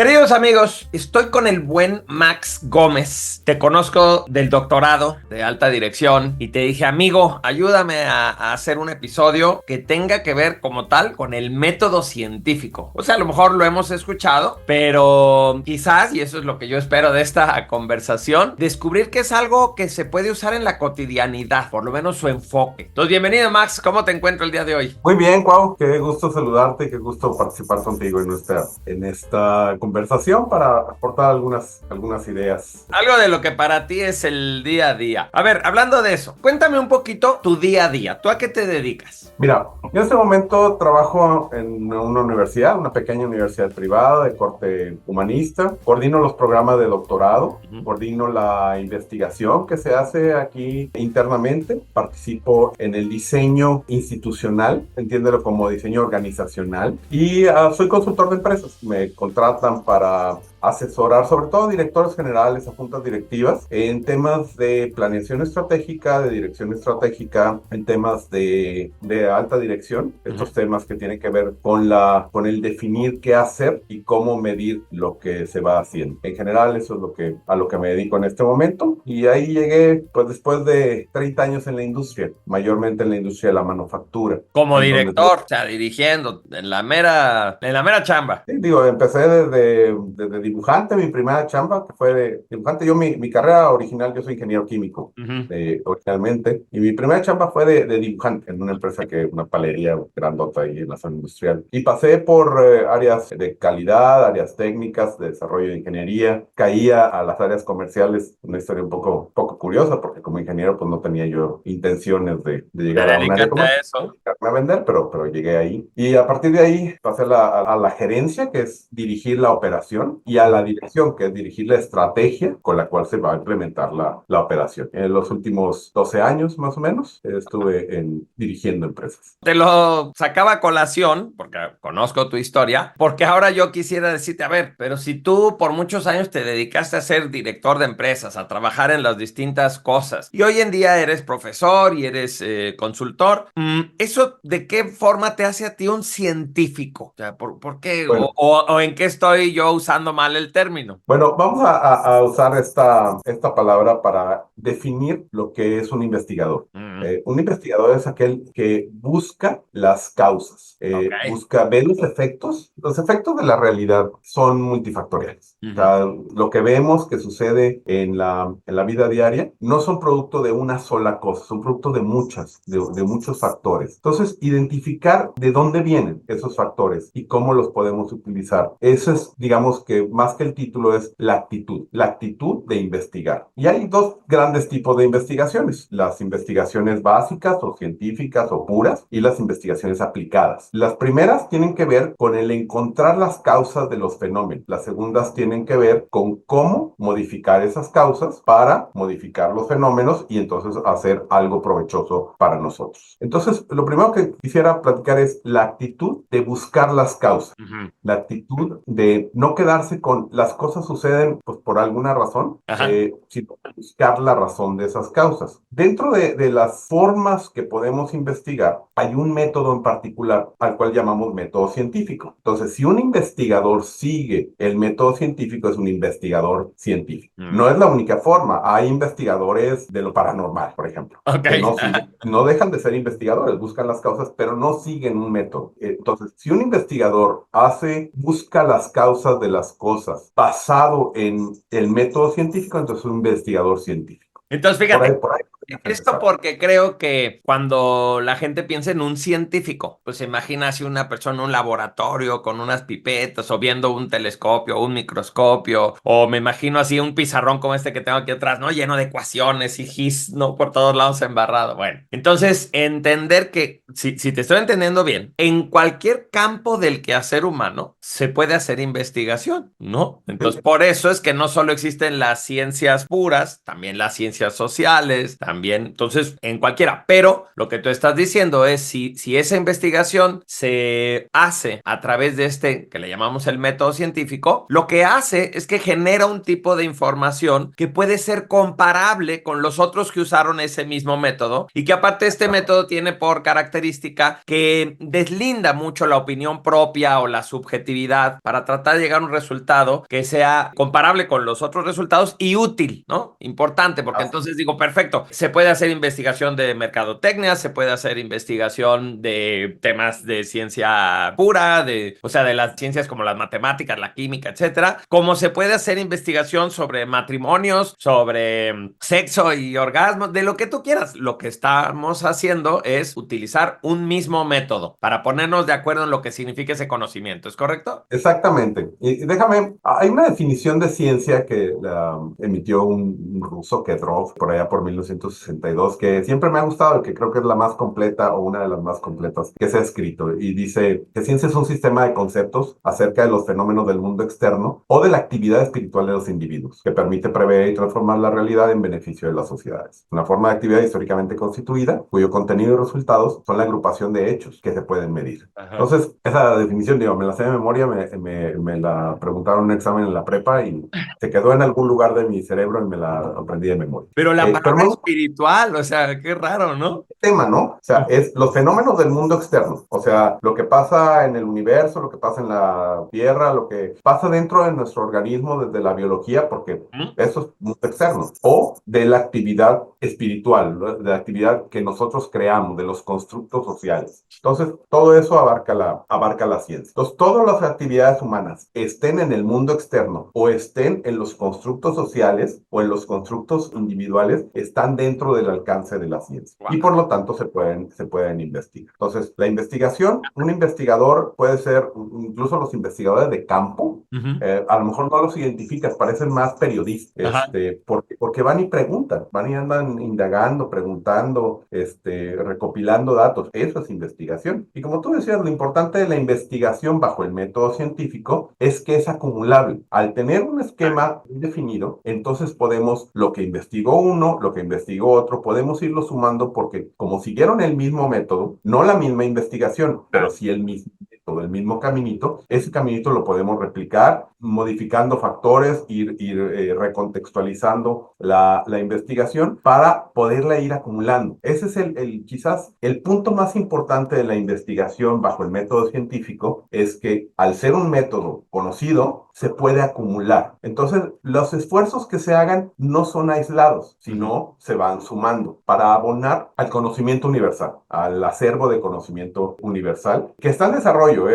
Queridos amigos, estoy con el buen Max Gómez. Te conozco del doctorado de alta dirección y te dije, amigo, ayúdame a hacer un episodio que tenga que ver como tal con el método científico. O sea, a lo mejor lo hemos escuchado, pero quizás, y eso es lo que yo espero de esta conversación, descubrir que es algo que se puede usar en la cotidianidad, por lo menos su enfoque. Entonces, bienvenido Max, ¿cómo te encuentro el día de hoy? Muy bien, Cuau, qué gusto saludarte y qué gusto participar contigo en esta conversación para aportar algunas ideas. Algo de lo que para ti es el día a día. A ver, hablando de eso, cuéntame un poquito tu día a día. ¿Tú a qué te dedicas? Mira, yo en este momento trabajo en una universidad, una pequeña universidad privada de corte humanista. Coordino los programas de doctorado, coordino la investigación que se hace aquí internamente. Participo en el diseño institucional, entiéndelo como diseño organizacional. Y soy consultor de empresas. Me contratan para asesorar sobre todo directores generales o juntas directivas en temas de planeación estratégica, de dirección estratégica, en temas de alta dirección, estos temas que tienen que ver con el definir qué hacer y cómo medir lo que se va haciendo. En general, eso es a lo que me dedico en este momento, y ahí llegué pues después de 30 años en la industria, mayormente en la industria de la manufactura. Como En donde director, o sea, dirigiendo en la mera chamba. Sí, digo, empecé desde dibujante. Mi primera chamba que fue de dibujante. Mi carrera original, yo soy ingeniero químico, originalmente, y mi primera chamba fue de dibujante en una empresa una palería grandota ahí en la zona industrial. Y pasé por áreas de calidad, áreas técnicas, de desarrollo de ingeniería. Caía a las áreas comerciales, una historia un poco curiosa, porque como ingeniero pues no tenía yo intenciones de ¿Te llegar a un área dedicaste a comercial, eso? a vender, pero llegué ahí. Y a partir de ahí pasé a la gerencia, que es dirigir la operación, y a la dirección, que es dirigir la estrategia con la cual se va a implementar la operación. En los últimos 12 años, más o menos, estuve dirigiendo empresas. Te lo sacaba a colación, porque conozco tu historia, porque ahora yo quisiera decirte, a ver, pero si tú por muchos años te dedicaste a ser director de empresas, a trabajar en las distintas cosas, y hoy en día eres profesor y eres consultor, ¿eso de qué forma te hace a ti un científico? O sea, ¿por qué? Bueno, ¿O en qué estoy yo usando mal el término? Bueno, vamos a usar esta palabra para definir lo que es un investigador. Mm, Un investigador es aquel que busca las causas, ok. ve los efectos. Los efectos de la realidad son multifactoriales. O Ujú. sea, lo que vemos que sucede en la vida diaria no son producto de una sola cosa, son producto de muchos factores. Entonces, identificar de dónde vienen esos factores y cómo los podemos utilizar. Eso es, digamos que más que el título, es la actitud de investigar. Y hay dos grandes tipos de investigaciones: las investigaciones básicas o científicas o puras, y las investigaciones aplicadas. Las primeras tienen que ver con el encontrar las causas de los fenómenos. Las segundas tienen que ver con cómo modificar esas causas para modificar los fenómenos y entonces hacer algo provechoso para nosotros. Entonces, lo primero que quisiera platicar es la actitud de buscar las causas. Ujú. La actitud de no quedarse con las cosas suceden pues por alguna razón, Ajá. sino buscar la razón de esas causas. Dentro de las formas que podemos investigar, hay un método en particular al cual llamamos método científico. Entonces, si un investigador sigue el método científico, es un investigador científico. Mm, No es la única forma. Hay investigadores de lo paranormal, por ejemplo, ok. que no dejan de ser investigadores, buscan las causas, pero no siguen un método. Entonces, si un investigador busca las causas de las cosas basado en el método científico, entonces es un investigador científico. Entonces, Por fíjate, ahí podrías esto empezar. porque creo que cuando la gente piensa en un científico, pues se imagina así una persona en un laboratorio con unas pipetas o viendo un telescopio o un microscopio, o me imagino así un pizarrón como este que tengo aquí atrás, ¿no? Lleno de ecuaciones y gis, ¿no? Por todos lados embarrado. Bueno, entonces entender que, si te estoy entendiendo bien, en cualquier campo del quehacer humano se puede hacer investigación, ¿no? Entonces, ¿Sí? por eso es que no solo existen las ciencias puras, también las ciencias sociales, también también. Entonces, en cualquiera. Pero lo que tú estás diciendo es si esa investigación se hace a través de que le llamamos el método científico, lo que hace es que genera un tipo de información que puede ser comparable con los otros que usaron ese mismo método y que aparte este método tiene por característica que deslinda mucho la opinión propia o la subjetividad para tratar de llegar a un resultado que sea comparable con los otros resultados y útil, ¿no? Importante, porque entonces digo, perfecto, se puede hacer investigación de mercadotecnia, se puede hacer investigación de temas de ciencia pura, o sea, de las ciencias como las matemáticas, la química, etcétera, como se puede hacer investigación sobre matrimonios, sobre sexo y orgasmos, de lo que tú quieras. Lo que estamos haciendo es utilizar un mismo método para ponernos de acuerdo en lo que significa ese conocimiento, ¿es correcto? Exactamente. Y déjame, hay una definición de ciencia que la emitió un ruso, Kedrov, por allá por 1962, que siempre me ha gustado y que creo que es la más completa o una de las más completas que se ha escrito. Y dice que ciencia es un sistema de conceptos acerca de los fenómenos del mundo externo o de la actividad espiritual de los individuos, que permite prever y transformar la realidad en beneficio de las sociedades. Una forma de actividad históricamente constituida, cuyo contenido y resultados son la agrupación de hechos que se pueden medir. Ajá. Entonces, esa definición, digo, me la sé de memoria, me la preguntaron en un examen en la prepa y se quedó en algún lugar de mi cerebro y me la aprendí de memoria. Pero la Pero palabra espiritual, o sea, qué raro, ¿no? tema, ¿no? O sea, es los fenómenos del mundo externo, o sea, lo que pasa en el universo, lo que pasa en la Tierra, lo que pasa dentro de nuestro organismo desde la biología, porque eso es mundo externo, o de la actividad espiritual, ¿no? De la actividad que nosotros creamos, de los constructos sociales. Entonces, todo eso abarca la ciencia. Entonces, todas las actividades humanas, estén en el mundo externo o estén en los constructos sociales o en los constructos individuales, están dentro del alcance de la ciencia. Wow. Y por lo tanto se pueden investigar. Entonces, la investigación, un investigador puede ser, incluso los investigadores de campo, a lo mejor no los identificas, parecen más periodistas, porque van y preguntan, van y andan indagando, preguntando, recopilando datos. Eso es investigación. Y como tú decías, lo importante de la investigación bajo el método científico es que es acumulable. Al tener un esquema definido, entonces podemos, lo que investigó uno, lo que investigó otro, podemos irlo sumando porque como siguieron el mismo método, no la misma investigación, pero sí el mismo método, el mismo caminito, ese caminito lo podemos replicar, modificando factores, ir recontextualizando la investigación para poderla ir acumulando. Ese es quizás el punto más importante de la investigación bajo el método científico, es que al ser un método conocido, se puede acumular. Entonces, los esfuerzos que se hagan no son aislados, sino se van sumando para abonar al conocimiento universal, al acervo de conocimiento universal, que está en desarrollo.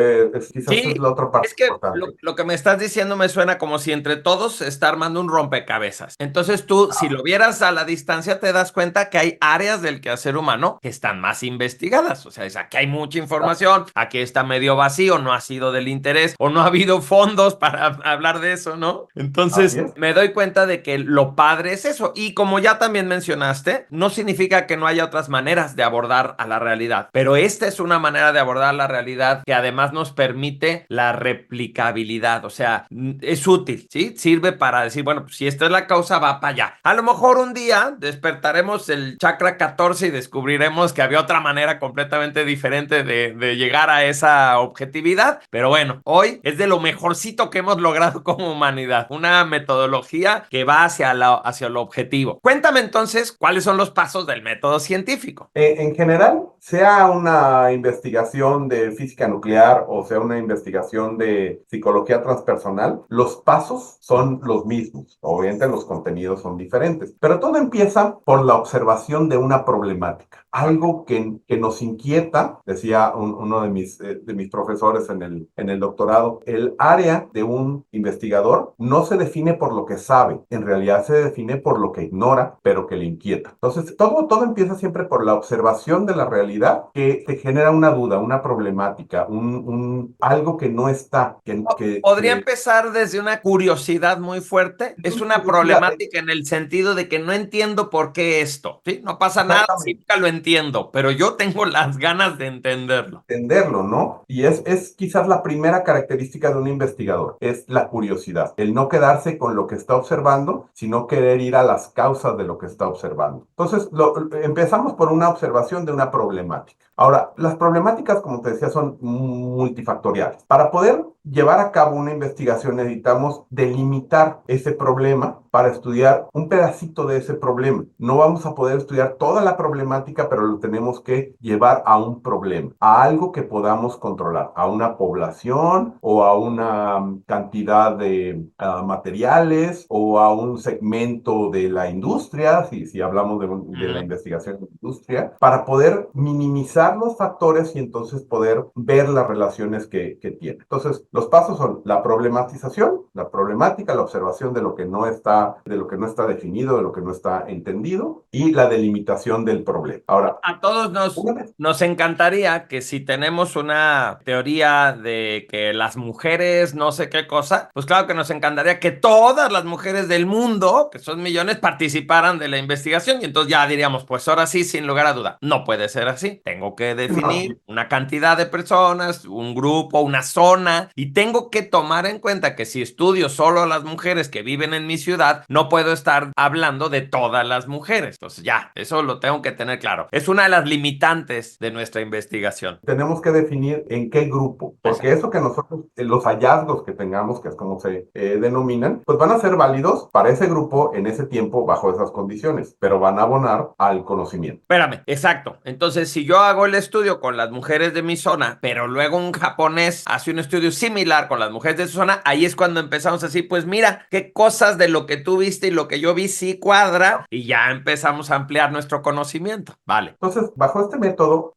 Quizás Sí, es la otra parte es que importante. lo que me estás diciendo me suena como si entre todos se está armando un rompecabezas. Entonces tú, si lo vieras a la distancia, te das cuenta que hay áreas del quehacer humano que están más investigadas. O sea, aquí hay mucha información, aquí está medio vacío, no ha sido del interés o no ha habido fondos para hablar de eso, ¿no? Entonces me doy cuenta de que lo padre es eso. Y como ya también mencionaste, no significa que no haya otras maneras de abordar a la realidad, pero esta es una manera de abordar la realidad que además nos permite la replicabilidad, o sea, es útil, ¿sí? Sirve para decir, bueno, pues si esta es la causa, va para allá. A lo mejor un día despertaremos el chakra 14 y descubriremos que había otra manera completamente diferente de llegar a esa objetividad, pero bueno, hoy es de lo mejorcito que hemos logrado como humanidad, una metodología que va hacia lo objetivo. Cuéntame entonces cuáles son los pasos del método científico. En general, sea una investigación de física nuclear o sea una investigación de psicología transpersonal, los pasos son los mismos. Obviamente los contenidos son diferentes, pero todo empieza por la observación de una problemática. Algo que nos inquieta, decía uno de mis profesores en el doctorado, el área de un investigador no se define por lo que sabe, en realidad se define por lo que ignora, pero que le inquieta. Entonces, todo empieza siempre por la observación de la realidad casualidad que te genera una duda, una problemática, algo que no está, Podría empezar desde una curiosidad muy fuerte. Es una problemática en el sentido de que no entiendo por qué esto, ¿sí? No pasa nada si nunca lo entiendo, pero yo tengo las ganas de entenderlo. Entenderlo, ¿no? Y es quizás la primera característica de un investigador, es la curiosidad, el no quedarse con lo que está observando, sino querer ir a las causas de lo que está observando. Entonces, empezamos por una observación de una problemática. Ahora, las problemáticas, como te decía, son multifactoriales. Para poder llevar a cabo una investigación necesitamos delimitar ese problema para estudiar un pedacito de ese problema. No vamos a poder estudiar toda la problemática, pero lo tenemos que llevar a un problema, a algo que podamos controlar, a una población o a una cantidad de materiales o a un segmento de la industria, si hablamos de la investigación de la industria, para poder minimizar los factores y entonces poder ver las relaciones que tiene. Entonces, los pasos son la problematización, la problemática, la observación de lo que no está definido, de lo que no está entendido y la delimitación del problema. Ahora, a todos nos encantaría que si tenemos una teoría de que las mujeres no sé qué cosa, pues claro que nos encantaría que todas las mujeres del mundo, que son millones, participaran de la investigación y entonces ya diríamos, pues ahora sí, sin lugar a duda, no puede ser así. Tengo que definir una cantidad de personas, un grupo, una zona y tengo que tomar en cuenta que si estudio solo a las mujeres que viven en mi ciudad, no puedo estar hablando de todas las mujeres. Entonces ya, eso lo tengo que tener claro. Es una de las limitantes de nuestra investigación. Tenemos que definir en qué grupo, porque eso que nosotros, los hallazgos que tengamos, que es como se denominan, pues van a ser válidos para ese grupo en ese tiempo bajo esas condiciones, pero van a abonar al conocimiento. Espérame, exacto. Entonces, si yo hago el estudio con las mujeres de mi zona, pero luego un japonés hace un estudio similar con las mujeres de su zona, ahí es cuando empezamos a decir, pues mira, qué cosas de lo que tú viste y lo que yo vi sí cuadra, y ya empezamos a ampliar nuestro conocimiento. Vale. Entonces, bajo este método,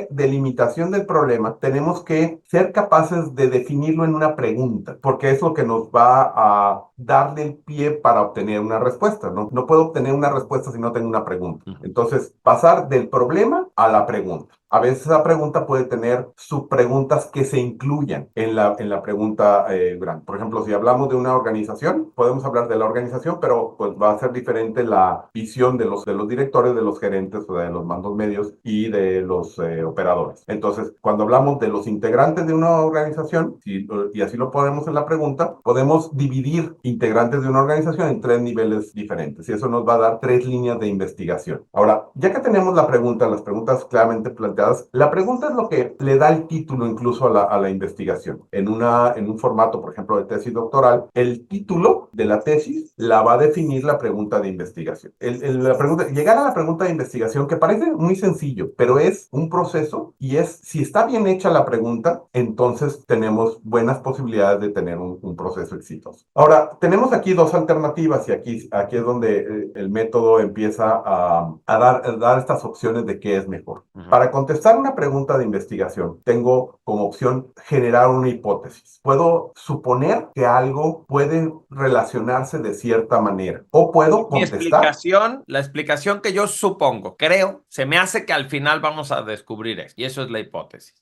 delimitación del problema, tenemos que ser capaces de definirlo en una pregunta, porque es lo que nos va a darle el pie para obtener una respuesta, ¿no? No puedo obtener una respuesta si no tengo una pregunta. Entonces, pasar del problema a la pregunta. A veces esa pregunta puede tener subpreguntas que se incluyan en la pregunta grande. Por ejemplo, si hablamos de una organización, podemos hablar de la organización, pero pues va a ser diferente la visión de los directores, de los gerentes o de los mandos medios y de los operadores. Entonces, cuando hablamos de los integrantes de una organización, y así lo ponemos en la pregunta, podemos dividir integrantes de una organización en 3 niveles diferentes y eso nos va a dar 3 líneas de investigación. Ahora, ya que tenemos las preguntas claramente planteadas, la pregunta es lo que le da el título incluso a la investigación. En un formato, por ejemplo, de tesis doctoral, el título de la tesis la va a definir la pregunta de investigación. Llegar a la pregunta de investigación, que parece muy sencillo, pero es un proceso y si está bien hecha la pregunta, entonces tenemos buenas posibilidades de tener un proceso exitoso. Ahora, tenemos aquí 2 alternativas y aquí es donde el método empieza a dar estas opciones de qué es mejor. Para contestar una pregunta de investigación, tengo como opción generar una hipótesis. Puedo suponer que algo puede relacionarse de cierta manera o puedo contestar. La explicación que yo supongo, creo, se me hace que al final vamos a descubrir eso y eso es la hipótesis.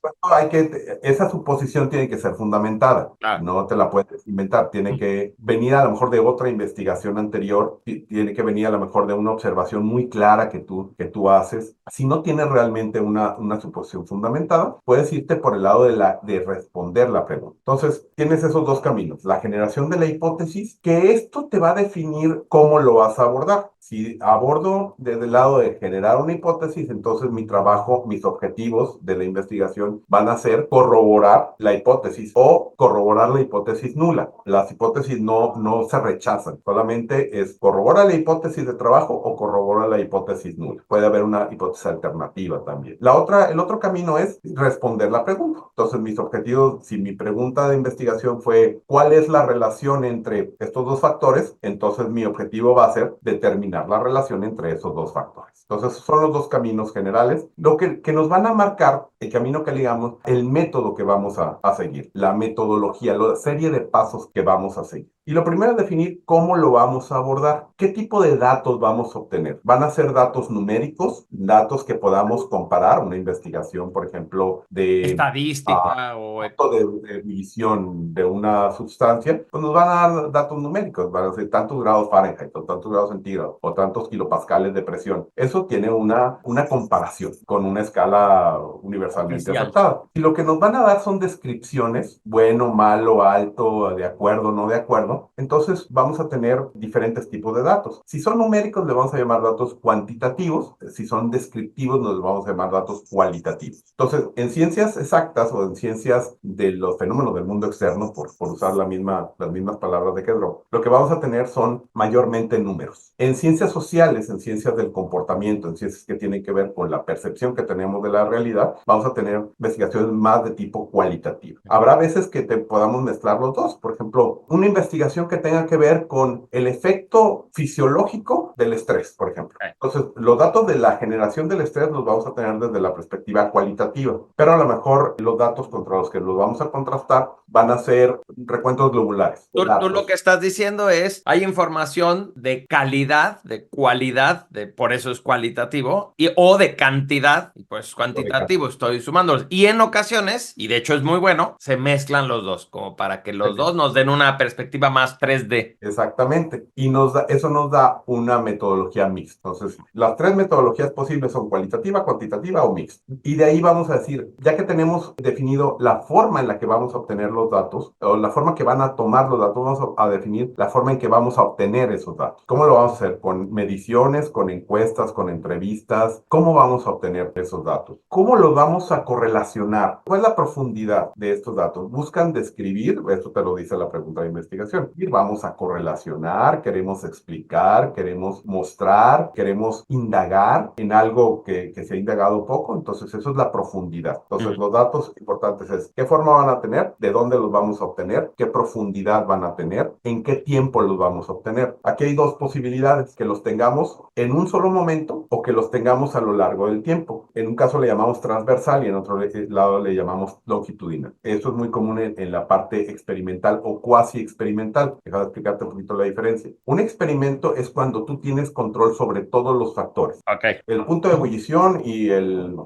Esa suposición tiene que ser fundamentada. Claro. No te la puedes inventar. Tiene que venir a lo mejor de otra investigación anterior. Tiene que venir a lo mejor de una observación muy clara que tú haces. Si no tienes realmente una suposición fundamentada, puedes irte por el lado de responder la pregunta. Entonces, tienes esos 2 caminos. La generación de la hipótesis, que esto te va a definir cómo lo vas a abordar. Si abordo desde el lado de generar una hipótesis, entonces mi trabajo, mis objetivos de la investigación van a ser corroborar la hipótesis o corroborar la hipótesis nula. Las hipótesis no se rechazan, solamente es corroborar la hipótesis de trabajo o corroborar la hipótesis nula. Puede haber una hipótesis alternativa también. El otro camino es responder la pregunta. Entonces, mis objetivos, si mi pregunta de investigación fue ¿cuál es la relación entre estos 2 factores? Entonces, mi objetivo va a ser determinar la relación entre esos 2 factores. Entonces, son los 2 caminos generales, lo que nos van a marcar el camino que digamos, el método que vamos a seguir, la metodología, la serie de pasos que vamos a seguir. Y lo primero es definir cómo lo vamos a abordar. ¿Qué tipo de datos vamos a obtener? ¿Van a ser datos numéricos? Datos que podamos comparar, una investigación, por ejemplo, de Estadística o... punto de medición de una sustancia, pues nos van a dar datos numéricos, van a ser tantos grados Fahrenheit o tantos grados centígrados o tantos kilopascales de presión. Eso tiene una comparación con una escala universalmente Oficial. aceptada. Y lo que nos van a dar son descripciones, bueno, malo, alto, de acuerdo, no de acuerdo. Entonces vamos a tener diferentes tipos de datos. Si son numéricos, le vamos a llamar datos cuantitativos. Si son descriptivos, nos vamos a llamar datos cualitativos. Entonces, en ciencias exactas o en ciencias de los fenómenos del mundo externo, por usar las mismas palabras de Kedro, lo que vamos a tener son mayormente números. En ciencias sociales, en ciencias del comportamiento, en ciencias que tienen que ver con la percepción que tenemos de la realidad, vamos a tener investigaciones más de tipo cualitativo. Habrá veces que podamos mezclar los dos. Por ejemplo, una investigación que tenga que ver con el efecto fisiológico del estrés, por ejemplo. Entonces, los datos de la generación del estrés los vamos a tener desde la perspectiva cualitativa, pero a lo mejor los datos contra los que los vamos a contrastar van a ser recuentos globulares. Tú lo que estás diciendo es, hay información de calidad, de cualidad, por eso es cualitativo, o de cantidad, y pues cuantitativo, estoy sumándolos. Y en ocasiones, y de hecho es muy bueno, se mezclan los dos, como para que los dos nos den una perspectiva más 3D. Exactamente. Y eso nos da una metodología mixta. Entonces, las tres metodologías posibles son cualitativa, cuantitativa o mixta. Y de ahí vamos a decir, ya que tenemos definido la forma en la que vamos a obtener los datos, o la forma que van a tomar los datos, vamos a definir la forma en que vamos a obtener esos datos. ¿Cómo lo vamos a hacer? Con mediciones, con encuestas, con entrevistas. ¿Cómo vamos a obtener esos datos? ¿Cómo los vamos a correlacionar? ¿Cuál es la profundidad de estos datos? Buscan describir, esto te lo dice la pregunta de investigación, y vamos a correlacionar, queremos explicar, queremos mostrar, queremos indagar en algo que se ha indagado poco. Entonces, eso es la profundidad. Entonces, los datos importantes es qué forma van a tener, de dónde los vamos a obtener, qué profundidad van a tener, en qué tiempo los vamos a obtener. Aquí hay dos posibilidades, que los tengamos en un solo momento o que los tengamos a lo largo del tiempo. En un caso le llamamos transversal y en otro lado le llamamos longitudinal. Esto es muy común en la parte experimental o cuasi experimental. Déjame explicarte un poquito la diferencia. Un experimento es cuando tú tienes control sobre todos los factores. Okay. El punto de ebullición y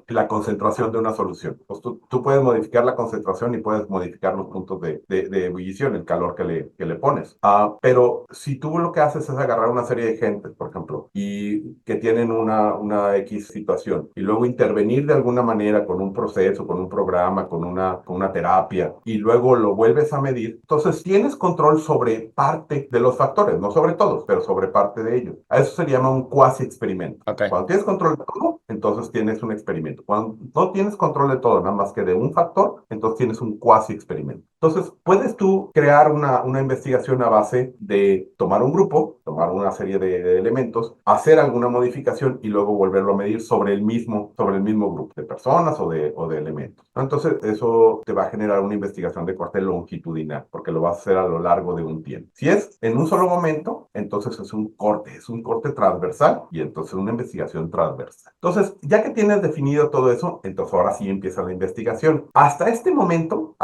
la concentración de una solución. Pues tú puedes modificar la concentración y puedes modificar los puntos de ebullición, el calor que le pones. Pero si tú lo que haces es agarrar una serie de gente, por ejemplo, y que tienen una X situación, y luego intervenir de alguna manera con un proceso, con un programa, con una terapia, y luego lo vuelves a medir, entonces tienes control sobre parte de los factores, no sobre todos, pero sobre parte de ellos. A eso se le llama un cuasi experimento. Okay. Cuando tienes control de todo, entonces tienes un experimento. Cuando no tienes control de todo, nada más que de un factor, entonces tienes un cuasi experimento. Entonces, puedes tú crear una investigación a base de tomar un grupo, tomar una serie de elementos, hacer alguna modificación y luego volverlo a medir sobre el mismo grupo de personas o de elementos. Entonces, eso te va a generar una investigación de corte longitudinal, porque lo vas a hacer a lo largo de un tiempo. Si es en un solo momento, entonces es un corte transversal y entonces una investigación transversal. Entonces, ya que tienes definido todo eso, entonces ahora sí empieza la investigación. Hasta este momento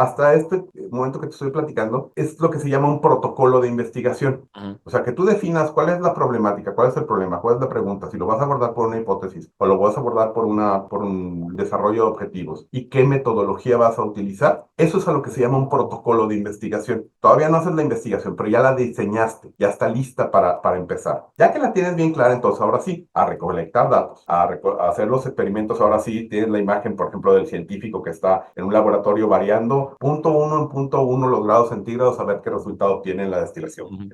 que te estoy platicando, es lo que se llama un protocolo de investigación. O sea, que tú definas cuál es la problemática, cuál es el problema, cuál es la pregunta, si lo vas a abordar por una hipótesis o lo vas a abordar por un desarrollo de objetivos y qué metodología vas a utilizar. Eso es a lo que se llama un protocolo de investigación. Todavía no haces la investigación, pero ya la diseñaste, ya está lista para empezar. Ya que la tienes bien clara, entonces ahora sí, a recolectar datos, a hacer los experimentos. Ahora sí tienes la imagen, por ejemplo, del científico que está en un laboratorio variando 0.1 en 0.1 los grados centígrados a ver qué resultado tiene en la destilación.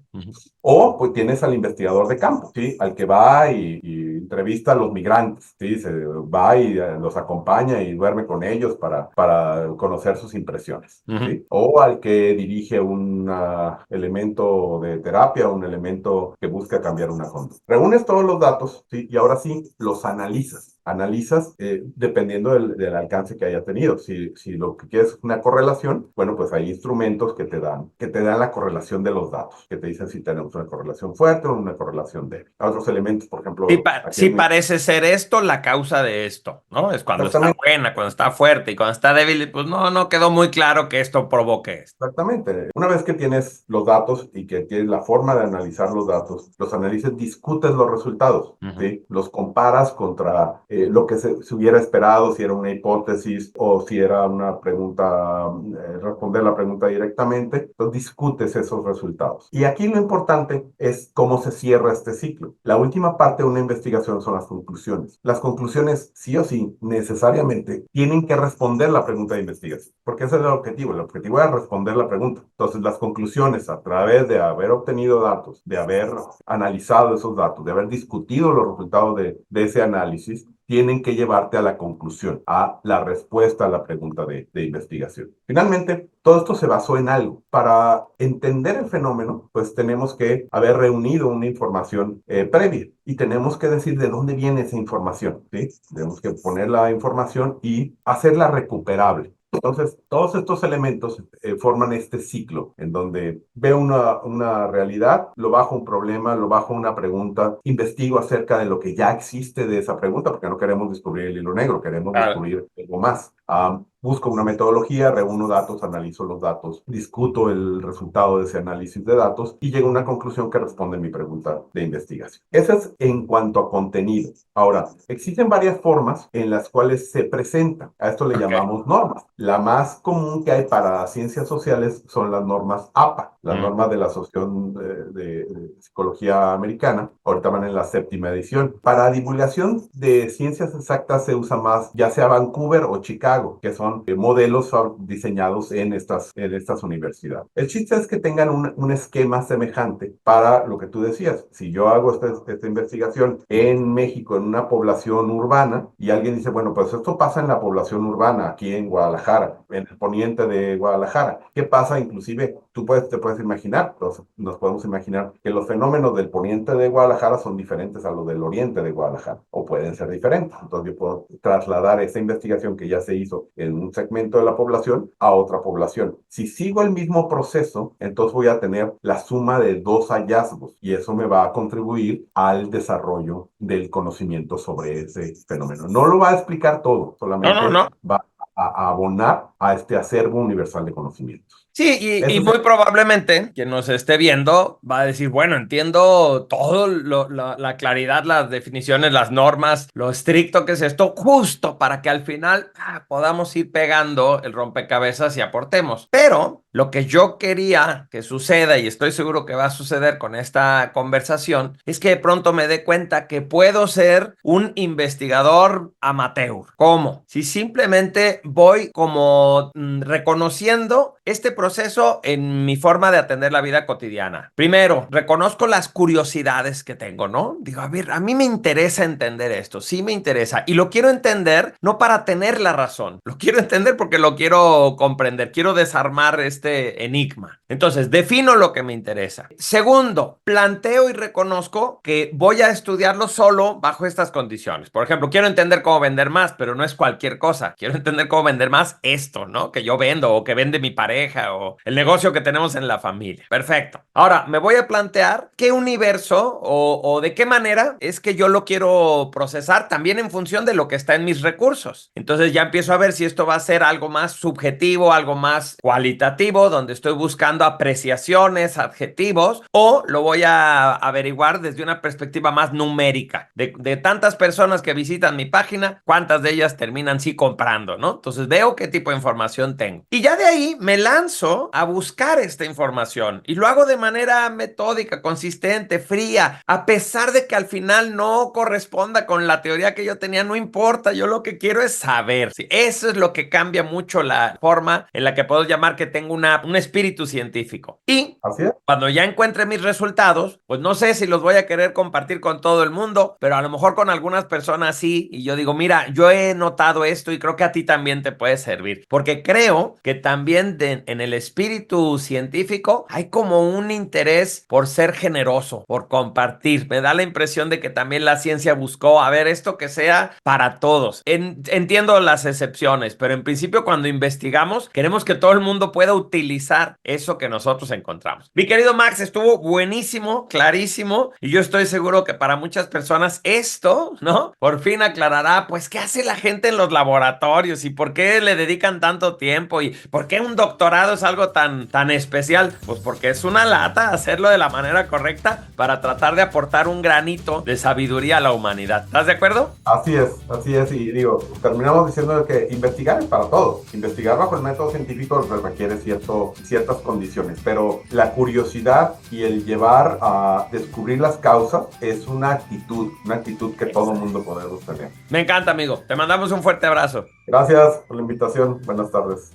O pues tienes al investigador de campo, ¿sí? Al que va y entrevista a los migrantes, ¿sí? Se va y los acompaña y duerme con ellos para conocer sus impresiones, ¿sí? O al que dirige un elemento de terapia, un elemento que busca cambiar una conducta. Reúnes todos los datos, ¿sí? Y ahora sí los analizas. Analizas dependiendo del alcance que haya tenido. Si lo que quieres es una correlación, bueno, pues hay instrumentos que te dan la correlación de los datos, que te dicen si tenemos una correlación fuerte o una correlación débil. Otros elementos, por ejemplo, aquí Sí en mi... parece ser esto la causa de esto, ¿no? Es cuando está Exactamente. buena, cuando está fuerte y cuando está débil, pues no quedó muy claro que esto provoque esto. Exactamente. Una vez que tienes los datos y que tienes la forma de analizar los datos, los analices, discutes los resultados, Ujú. ¿sí? Los comparas contra lo que se hubiera esperado, si era una hipótesis o si era una pregunta, responder la pregunta directamente. Entonces discutes esos resultados. Y aquí lo importante es cómo se cierra este ciclo. La última parte de una investigación son las conclusiones. Las conclusiones, sí o sí, necesariamente tienen que responder la pregunta de investigación, porque ese es el objetivo. El objetivo es responder la pregunta. Entonces, las conclusiones a través de haber obtenido datos, de haber analizado esos datos, de haber discutido los resultados de ese análisis, tienen que llevarte a la conclusión, a la respuesta a la pregunta de investigación. Finalmente, todo esto se basó en algo. Para entender el fenómeno, pues tenemos que haber reunido una información previa y tenemos que decir de dónde viene esa información, ¿sí? Tenemos que poner la información y hacerla recuperable. Entonces, todos estos elementos forman este ciclo en donde veo una realidad, lo bajo un problema, lo bajo una pregunta, investigo acerca de lo que ya existe de esa pregunta, porque no queremos descubrir el hilo negro, queremos Claro. descubrir algo más. Busco una metodología, reúno datos, analizo los datos, discuto el resultado de ese análisis de datos y llego a una conclusión que responde a mi pregunta de investigación. Eso es en cuanto a contenido. Ahora, existen varias formas en las cuales se presenta. A esto le Ok. llamamos normas. La más común que hay para ciencias sociales son las normas APA, las Mm. normas de la Asociación de Psicología Americana. Ahorita van en la 7ª edición. Para divulgación de ciencias exactas se usa más, ya sea Vancouver o Chicago, que son modelos diseñados en estas universidades. El chiste es que tengan un esquema semejante para lo que tú decías. Si yo hago esta investigación en México, en una población urbana, y alguien dice, bueno, pues esto pasa en la población urbana, aquí en Guadalajara, en el poniente de Guadalajara. ¿Qué pasa? Inclusive, te puedes imaginar, nos podemos imaginar que los fenómenos del poniente de Guadalajara son diferentes a los del oriente de Guadalajara, o pueden ser diferentes. Entonces yo puedo trasladar esa investigación que ya se hizo en un segmento de la población a otra población. Si sigo el mismo proceso, entonces voy a tener la suma de dos hallazgos y eso me va a contribuir al desarrollo del conocimiento sobre ese fenómeno. No lo va a explicar todo, No. solamente va a abonar a este acervo universal de conocimientos. Sí, y Eso muy es probablemente quien nos esté viendo va a decir, bueno, entiendo todo la claridad, las definiciones, las normas, lo estricto que es esto, justo para que al final podamos ir pegando el rompecabezas y aportemos. Pero lo que yo quería que suceda, y estoy seguro que va a suceder con esta conversación, es que de pronto me dé cuenta que puedo ser un investigador amateur. ¿Cómo? Si simplemente voy como reconociendo este proceso en mi forma de atender la vida cotidiana. Primero, reconozco las curiosidades que tengo, ¿no? Digo, a ver, a mí me interesa entender esto, sí me interesa, y lo quiero entender no para tener la razón, lo quiero entender porque lo quiero comprender, quiero desarmar este enigma. Entonces, defino lo que me interesa. Segundo, planteo y reconozco que voy a estudiarlo solo bajo estas condiciones. Por ejemplo, quiero entender cómo vender más, pero no es cualquier cosa. Quiero entender cómo vender más esto, ¿no? Que yo vendo o que vende mi pareja o el negocio que tenemos en la familia. Perfecto. Ahora, me voy a plantear qué universo o de qué manera es que yo lo quiero procesar también en función de lo que está en mis recursos. Entonces ya empiezo a ver si esto va a ser algo más subjetivo, algo más cualitativo, donde estoy buscando apreciaciones, adjetivos, o lo voy a averiguar desde una perspectiva más numérica. De tantas personas que visitan mi página, cuántas de ellas terminan sí comprando, ¿no? Entonces veo qué tipo de información tengo. Y ya de ahí me lanzo a buscar esta información y lo hago de manera metódica, consistente, fría, a pesar de que al final no corresponda con la teoría que yo tenía, no importa, yo lo que quiero es saber. ¿Sí? Eso es lo que cambia mucho la forma en la que puedo llamar que tengo un espíritu científico. Y Así es. cuando ya encuentre mis resultados, pues no sé si los voy a querer compartir con todo el mundo, pero a lo mejor con algunas personas sí. Y yo digo, mira, yo he notado esto y creo que a ti también te puede servir. Porque creo que también en el espíritu científico hay como un interés por ser generoso, por compartir. Me da la impresión de que también la ciencia buscó, a ver, esto que sea para todos. Entiendo las excepciones, pero en principio cuando investigamos, queremos que todo el mundo pueda utilizar eso que nosotros encontramos. Mi querido Max, estuvo buenísimo, clarísimo, y yo estoy seguro que para muchas personas esto, ¿no? Por fin aclarará, pues, ¿qué hace la gente en los laboratorios? ¿Y por qué le dedican tanto tiempo? ¿Y por qué un doctorado es algo tan especial? Pues porque es una lata hacerlo de la manera correcta para tratar de aportar un granito de sabiduría a la humanidad. ¿Estás de acuerdo? Así es, y digo, terminamos diciendo que investigar es para todos. Investigar bajo el método científico requiere ciertas condiciones, pero la curiosidad y el llevar a descubrir las causas es una actitud que todo mundo podemos tener. Me encanta, amigo. Te mandamos un fuerte abrazo. Gracias por la invitación. Buenas tardes.